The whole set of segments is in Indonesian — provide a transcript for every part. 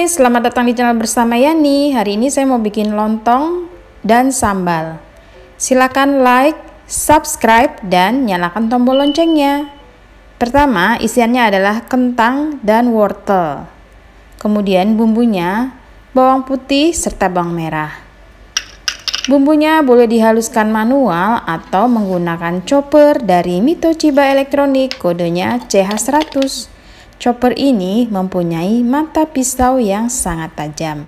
Hai, selamat datang di channel bersama Yani. Hari ini saya mau bikin lontong dan sambal. Silakan like, subscribe, dan nyalakan tombol loncengnya. Pertama, isiannya adalah kentang dan wortel. Kemudian bumbunya, bawang putih serta bawang merah. Bumbunya boleh dihaluskan manual atau menggunakan chopper dari Mitochiba Elektronik, kodenya CH100. Chopper ini mempunyai mata pisau yang sangat tajam.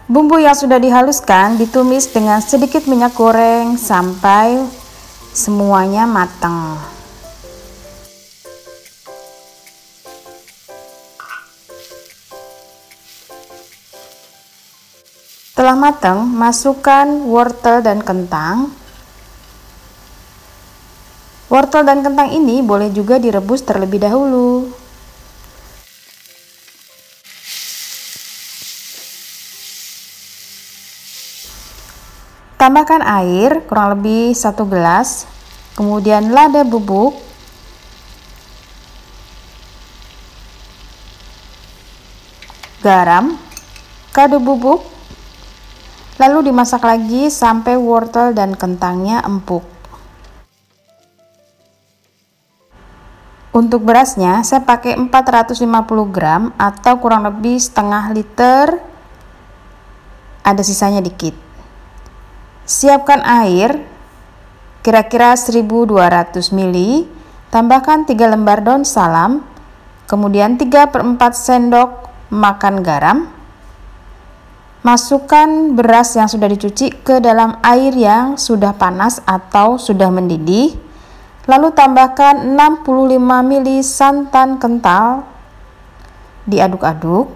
Bumbu yang sudah dihaluskan ditumis dengan sedikit minyak goreng sampai semuanya matang. Setelah matang, masukkan wortel dan kentang. Wortel dan kentang ini boleh juga direbus terlebih dahulu. Tambahkan air kurang lebih 1 gelas, kemudian lada bubuk, garam, kaldu bubuk, lalu dimasak lagi sampai wortel dan kentangnya empuk. Untuk berasnya saya pakai 450 gram atau kurang lebih setengah liter, ada sisanya dikit. Siapkan air kira-kira 1200 ml, tambahkan 3 lembar daun salam, kemudian 3/4 sendok makan garam. Masukkan beras yang sudah dicuci ke dalam air yang sudah panas atau sudah mendidih. Lalu tambahkan 65 ml santan kental, diaduk-aduk.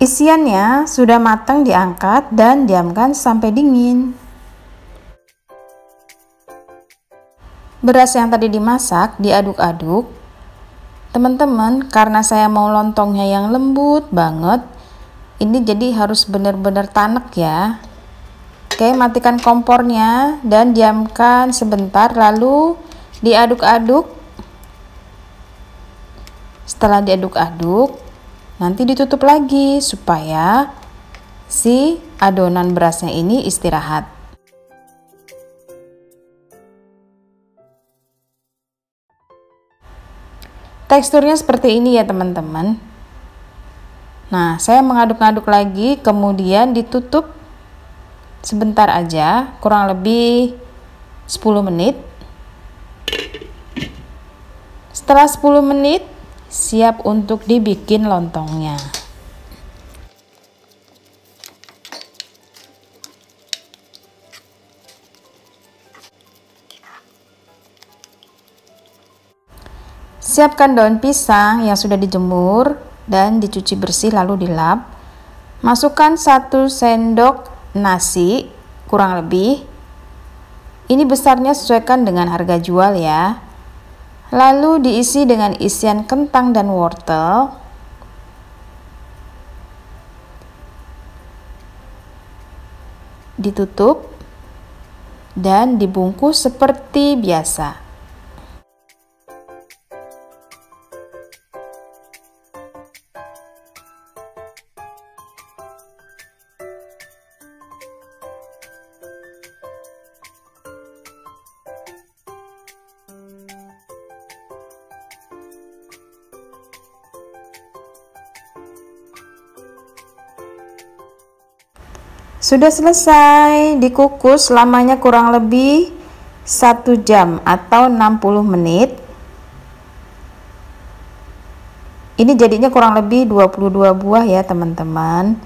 Isiannya sudah matang, diangkat dan diamkan sampai dingin. Beras yang tadi dimasak diaduk-aduk. Teman-teman, karena saya mau lontongnya yang lembut banget, ini jadi harus benar-benar tanek ya. Oke, matikan kompornya dan diamkan sebentar, lalu diaduk-aduk. Setelah diaduk-aduk, nanti ditutup lagi supaya si adonan berasnya ini istirahat. Teksturnya seperti ini ya teman-teman. Nah, saya mengaduk-aduk lagi, kemudian ditutup sebentar aja, kurang lebih 10 menit. Setelah 10 menit, siap untuk dibikin lontongnya. Siapkan daun pisang yang sudah dijemur dan dicuci bersih lalu dilap. Masukkan 1 sendok nasi kurang lebih. Ini besarnya sesuaikan dengan harga jual ya. Lalu diisi dengan isian kentang dan wortel. Ditutup dan dibungkus seperti biasa. Sudah selesai dikukus, lamanya kurang lebih 1 jam atau 60 menit. Ini jadinya kurang lebih 22 buah ya teman-teman.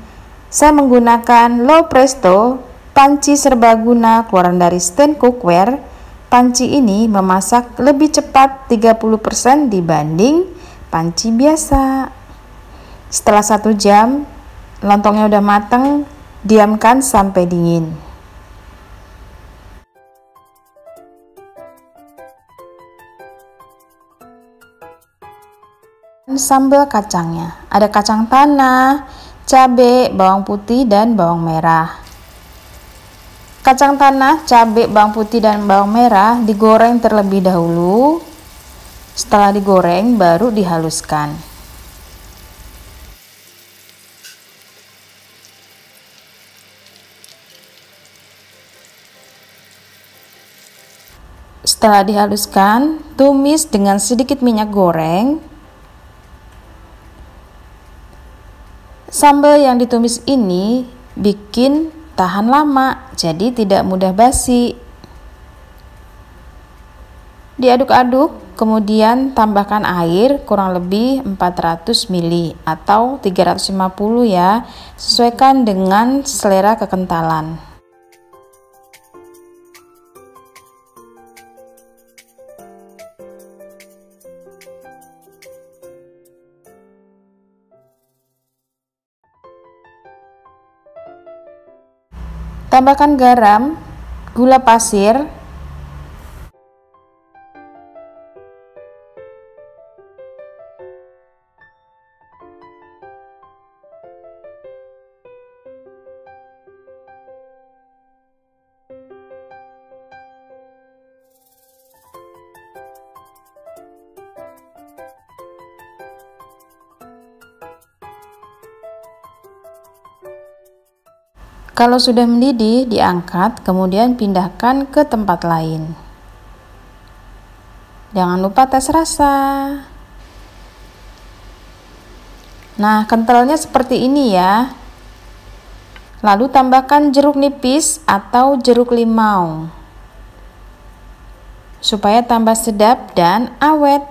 Saya menggunakan low presto panci serbaguna keluaran dari Stand Cookware. Panci ini memasak lebih cepat 30% dibanding panci biasa. Setelah 1 jam lontongnya udah mateng, diamkan sampai dingin. Sambal kacangnya. Ada kacang tanah, cabai, bawang putih, dan bawang merah. Kacang tanah, cabai, bawang putih, dan bawang merah digoreng terlebih dahulu. Setelah digoreng, baru dihaluskan. Setelah dihaluskan, tumis dengan sedikit minyak goreng. Sambal yang ditumis ini bikin tahan lama, jadi tidak mudah basi. Diaduk-aduk, kemudian tambahkan air kurang lebih 400 ml atau 350 ya, sesuaikan dengan selera kekentalan. Tambahkan garam, gula pasir, kalau sudah mendidih, diangkat, kemudian pindahkan ke tempat lain. Jangan lupa tes rasa. Nah, kentalnya seperti ini ya. Lalu tambahkan jeruk nipis atau jeruk limau, supaya tambah sedap dan awet.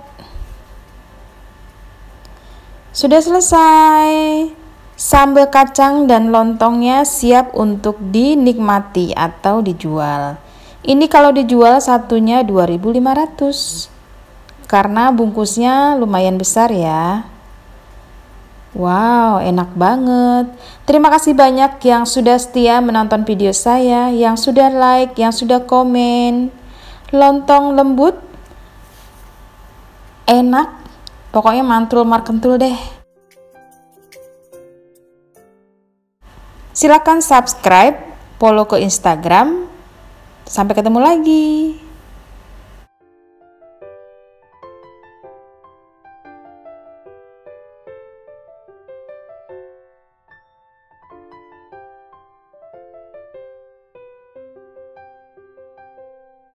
Sudah selesai. Sambal kacang dan lontongnya siap untuk dinikmati atau dijual. Ini kalau dijual satunya 2.500 karena bungkusnya lumayan besar ya. Wow, enak banget. Terima kasih banyak yang sudah setia menonton video saya, yang sudah like, yang sudah komen. Lontong lembut, enak, pokoknya mantul markentul deh. Silakan subscribe, follow ke Instagram. Sampai ketemu lagi.